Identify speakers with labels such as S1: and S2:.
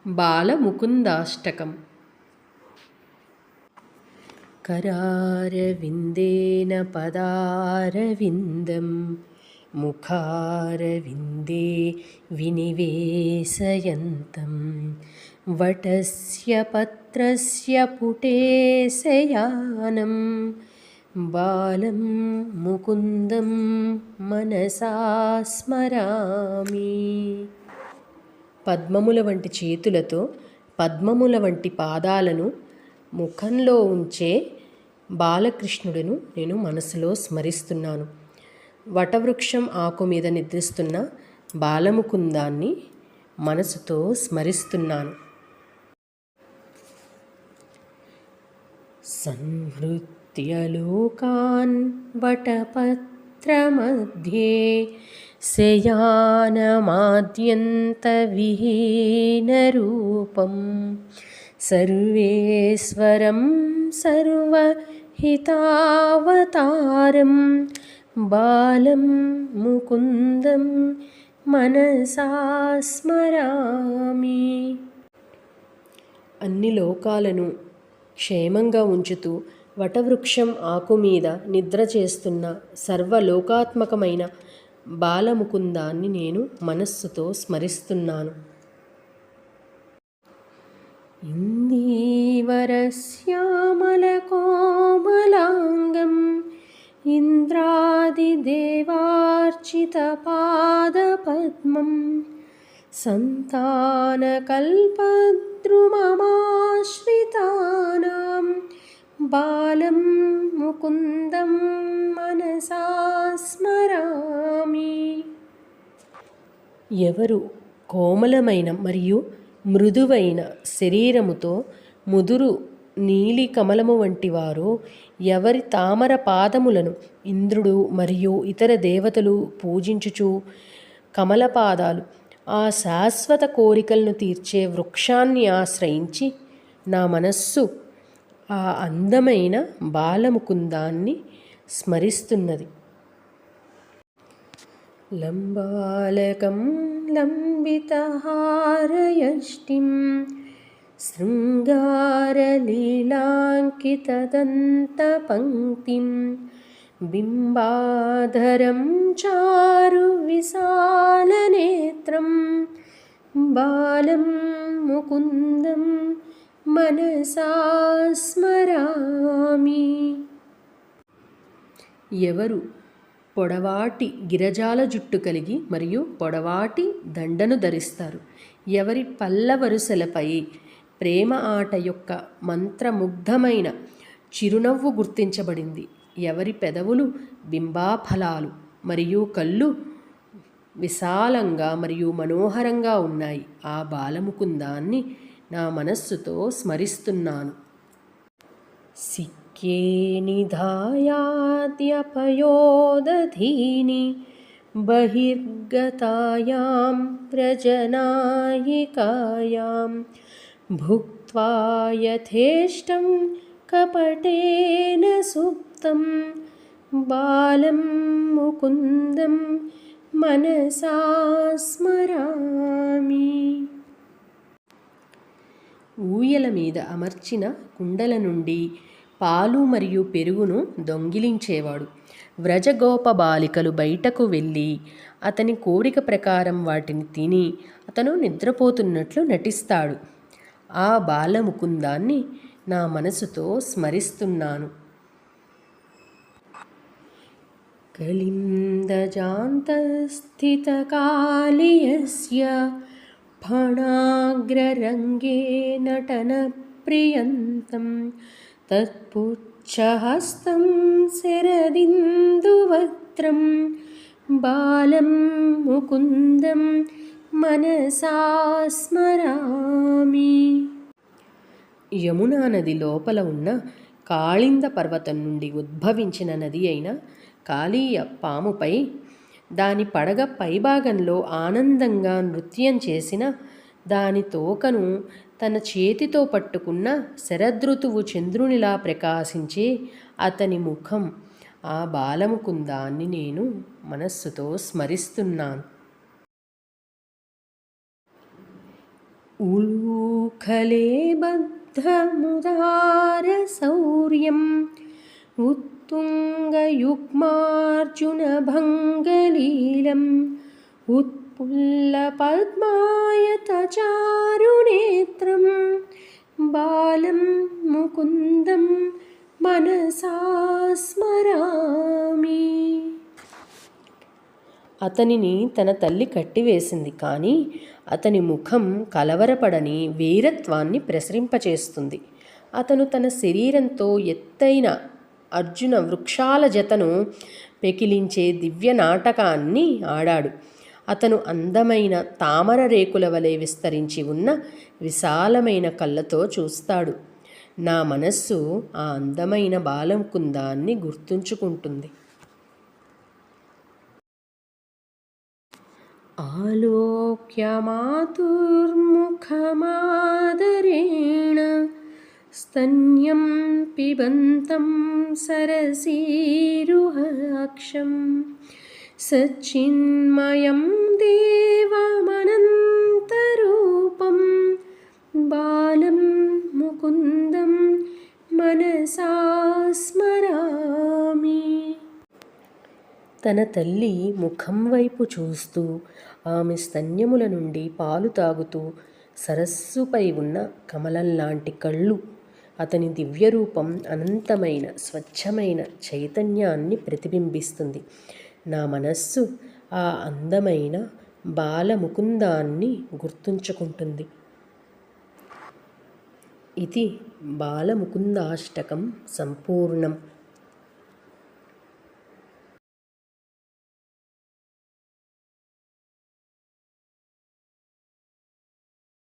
S1: బాలముకుందాష్టకం. करारविन्देन पदारविन्दं मुखारविन्दे विनिवेशयन्तं वटस्य पत्रस्य पुटे शयानं बालं मुकुन्दं मनसा स्मरामि. పద్మముల వంటి చేతులతో పద్మముల వంటి పాదాలను ముఖంలో ఉంచే బాలకృష్ణుడును నేను మనసులో స్మరిస్తున్నాను. వటవృక్షం ఆకు మీద నిద్రిస్తున్న బాలముకుందాన్ని మనసుతో స్మరిస్తున్నాను. సంహృత్య లోకాన్ వటపత్రమధ్యే శయానమాద్యంతవిహీనరూపం సర్వేశ్వరం సర్వహితావతారం బాలం ముకుందం మనసా స్మరామి. అన్ని లోకాలను క్షేమంగా ఉంచుతూ వటవృక్షం ఆకు మీద నిద్ర చేస్తున్న సర్వలోకాత్మకమైన బాలముకుందాన్ని నేను మనస్సుతో స్మరిస్తున్నాను. ఇందీవరశ్యామలకోమలాంగం ఇంద్రాదిదేవార్చితపాదపద్మం సంతానకల్పద్రుమమాశ్రితానాం బాలం ముకుందం మనసా స్మరామి. ఎవరు కోమలమైన మరియు మృదువైన శరీరముతో ముదురు నీలి కమలము వంటి వారో, ఎవరి తామర పాదములను ఇంద్రుడు మరియు ఇతర దేవతలు పూజించుచు కమలపాదాలు ఆ శాశ్వత కోరికలను తీర్చే వృక్షాన్ని ఆశ్రయించి నా మనస్సు ఆ అందమైన బాలముకుందాన్ని స్మరిస్తున్నది. లంబాలకం లంబితహారయష్టిం శృంగారలీలాంకితదంతపంక్తిం బింబాధరం చారు విశాలనేత్రం బాలం ముకుందం మనసా స్మరామి. ఎవరు పొడవాటి గిరజాల జుట్టు కలిగి మరియు పొడవాటి దండను ధరిస్తారు, ఎవరి పల్ల వరుసలపై ప్రేమ ఆట యొక్క మంత్రముగ్ధమైన చిరునవ్వు గుర్తించబడింది, ఎవరి పెదవులు బింబాఫలాలు మరియు కళ్ళు విశాలంగా మరియు మనోహరంగా ఉన్నాయి, ఆ బాలముకుందాన్ని నా మనస్సుతో స్మరిస్తున్నాను. సిక్కే నిధాయాద్యపయోదధీని బహిర్గతాయాం ప్రజనాయికాయాం భుక్త్వా యథేష్టం కపటేన సుప్తం బాలం ముకుందం మనసా స్మరామి. ఊయల మీద అమర్చిన కుండల నుండి పాలు మరియు పెరుగును దొంగిలించేవాడు. వ్రజగోప బాలికలు బయటకు వెళ్ళి అతని కోరిక ప్రకారం వాటిని తిని అతను నిద్రపోతున్నట్లు నటిస్తాడు. ఆ బాలముకుందాన్ని నా మనసుతో స్మరిస్తున్నాను. కలిందజాంతస్థితకాళియస్య ఫణాగ్రరంగే నటనప్రియంతం తత్పుచ్చహస్తం శరదిందువక్త్రం బాలం ముకుందం మనసా స్మరామి. యమునా నది లోపల ఉన్న కాళింద పర్వతం నుండి ఉద్భవించిన నది అయిన కాళీయ పాముపై దాని పడగ పైభాగంలో ఆనందంగా నృత్యం చేసిన దాని తోకను తన చేతితో పట్టుకున్న శరదృతువు చంద్రునిలా ప్రకాశించే అతని ముఖం, ఆ బాలముకుందాన్ని నేను మనస్సుతో స్మరిస్తున్నాను. ఉలూఖలే బద్ధముదారశౌర్యం उत्तुङ्गयुग्मार्जुनभङ्गलीलम् उत्पुल्लपद्मायतचारुनेत्रं बालं मुकुन्दं मनसा స్మరామి. అతనిని తన తల్లి కట్టివేసింది, కానీ అతని ముఖం కలవరపడని వీరత్వాన్ని ప్రసరింపచేస్తుంది. అతను తన శరీరంతో ఎత్తైన అర్జున వృక్షాల జతను పెకిలించే దివ్య నాటకాన్ని ఆడాడు. అతను అందమైన తామర రేకుల వలె విస్తరించి ఉన్న విశాలమైన కళ్ళతో చూస్తాడు. నా మనస్సు ఆ అందమైన బాలముకుందాన్ని గుర్తుంచుకుంటుంది. ఆలోక్య మాతుర్ముఖమాదరేణ స్తన్యం పిబంతం సరసీరుహాక్షం సచ్చిన్మయం దేవమనంతరూపం బాలం ముకుందం మనసా స్మరామి. తన తల్లి ముఖం వైపు చూస్తూ, ఆమె స్తన్యముల నుండి పాలు తాగుతూ, సరస్సుపై ఉన్న కమలంలాంటి కళ్ళు, అతని దివ్యరూపం అనంతమైన స్వచ్ఛమైన చైతన్యాన్ని ప్రతిబింబిస్తుంది. నా మనస్సు ఆ అందమైన బాలముకుందాన్ని గుర్తుంచుకుంటుంది. ఇది బాలముకుందాష్టకం సంపూర్ణం.